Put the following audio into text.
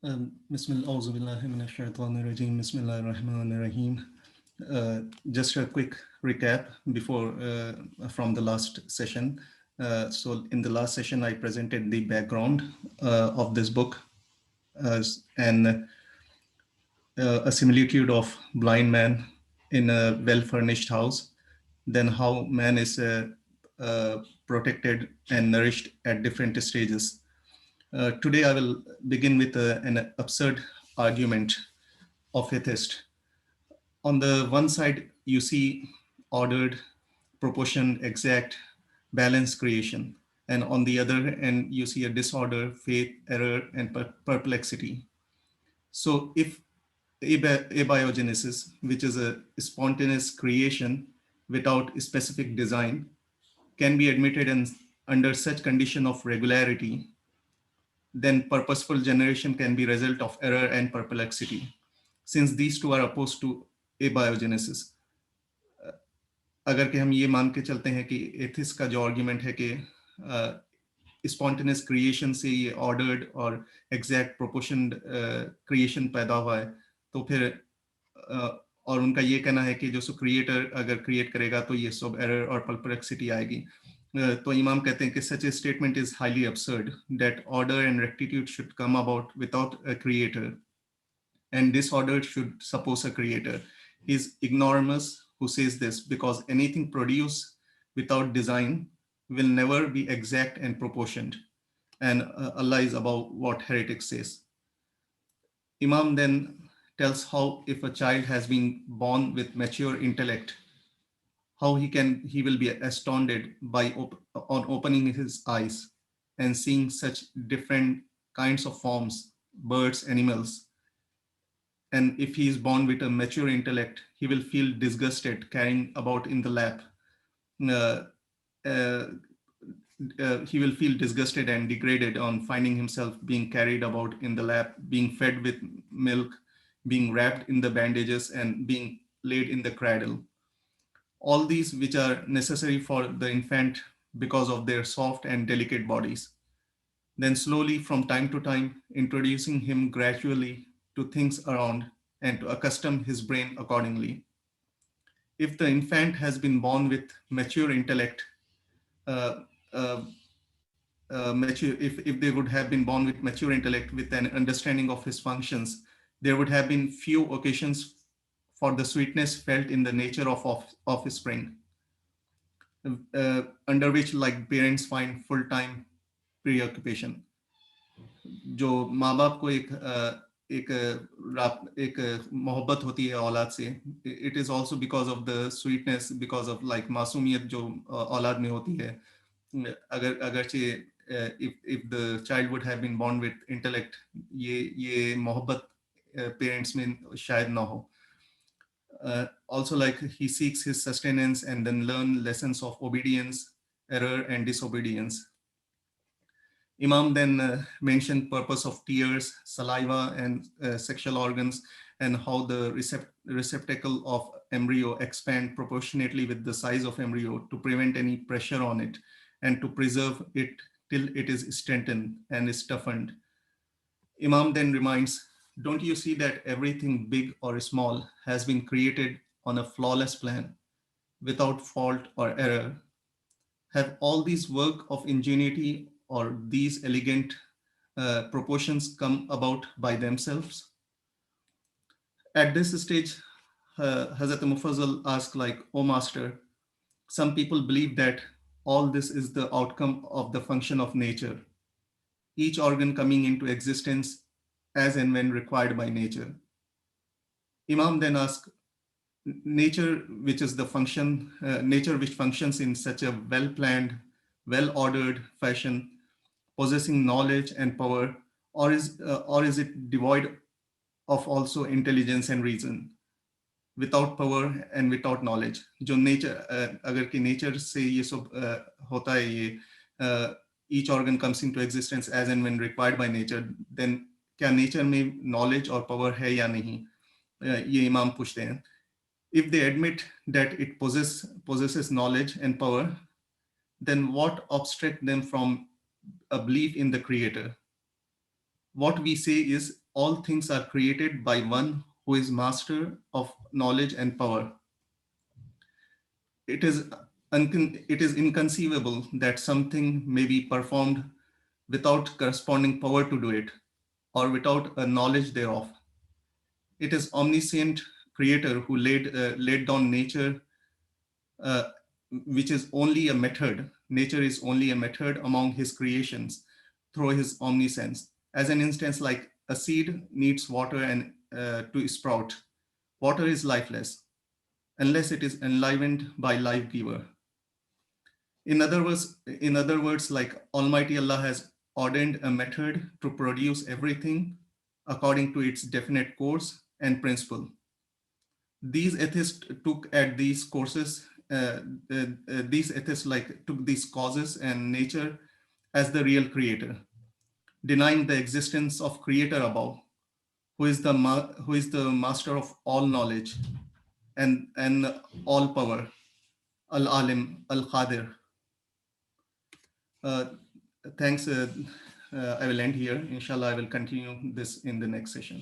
Bismillahirrahmanirrahim. Just a quick recap before from the last session. So in the last session, I presented the background of this book and a similitude of blind man in a well-furnished house, then how man is protected and nourished at different stages. Today, I will begin with an absurd argument of atheist. On the one side, you see ordered, proportioned, exact, balanced creation. And on the other end, you see a disorder, faith, error, and perplexity. So if abiogenesis, which is a spontaneous creation without specific design, can be admitted under such condition of regularity, then purposeful generation can be result of error and perplexity, since these two are opposed to abiogenesis. अगर कि हम ये मान के चलते हैं कि एथिस का जो आर्ग्यूमेंट है कि स्पॉन्टेनियस क्रिएशन से ये ऑर्डर्ड और एग्जैक्ट प्रोपोर्शन क्रिएशन पैदा हुआ है, तो फिर और उनका ये कहना है कि जो सो क्रिएटर अगर क्रिएट करेगा तो ये सब एरर और परप्लेक्सिटी आएगी. तो इमाम कहते हैं कि such a statement is highly absurd that order and rectitude should come about without a creator, and disorder should suppose a creator. He's ignoramus who says this, because anything produced without design will never be exact and proportioned, and Allah is above what heretic says. Imam then tells how if a child has been born with mature intellect, how he will be astounded by on opening his eyes and seeing such different kinds of forms, birds, animals. And if he is born with a mature intellect, he will feel disgusted carrying about in the lap. Uh, uh, he will feel disgusted and degraded on finding himself being carried about in the lap, being fed with milk, being wrapped in the bandages, and being laid in the cradle. All these which are necessary for the infant because of their soft and delicate bodies. Then slowly from time to time, introducing him gradually to things around and to accustom his brain accordingly. If the infant has been born with mature intellect, uh, uh, if they would have been born with mature intellect with an understanding of his functions, there would have been few occasions for the sweetness felt in the nature of offspring, under which like parents find full-time preoccupation. जो माँ बाप को एक मोहब्बत होती है औलाद से, it is also because of the sweetness, because of like मासूमियत जो औलाद में होती है. अगरचे if the child would have been born with intellect, ये मोहब्बत पेरेंट्स में शायद ना हो. Also, like he seeks his sustenance and then learn lessons of obedience, error, and disobedience. Imam then mentioned purpose of tears, saliva, and sexual organs, and how the receptacle of embryo expand proportionately with the size of embryo to prevent any pressure on it and to preserve it till it is strengthened and is toughened. Imam then reminds, don't you see that everything big or small has been created on a flawless plan, without fault or error? Have all these work of ingenuity or these elegant proportions come about by themselves? At this stage, Hazrat Mufaddhal asked like, "O Master, some people believe that all this is the outcome of the function of nature, each organ coming into existence as and when required by nature." Imam then asked, nature which is the function, nature which functions in such a well-planned, well-ordered fashion, possessing knowledge and power, or is it devoid of also intelligence and reason, without power and without knowledge? जो nature अगर कि nature से ये सब होता है, ये each organ comes into existence as and when required by nature, then क्या nature में knowledge और power है या नहीं? ये इमाम पूछते हैं. If they admit that it possesses knowledge and power, then what obstructs them from a belief in the creator? What we say is all things are created by one who is master of knowledge and power. It is, it is inconceivable that something may be performed without corresponding power to do it, or without a knowledge thereof. It is omniscient creator who laid down nature, uh, which is only a method. Nature is only a method among his creations through his omniscience. As an instance, like a seed needs water and to sprout. Water is lifeless unless it is enlivened by life giver. In other words, like Almighty Allah has ordained a method to produce everything according to its definite course and principle. These atheists took at these courses, these atheists like took these causes and nature as the real creator, denying the existence of creator above, who is the master of all knowledge and all power, Al Alim, Al Qadir. Uh, Thanks. I will end here. Inshallah, I will continue this in the next session.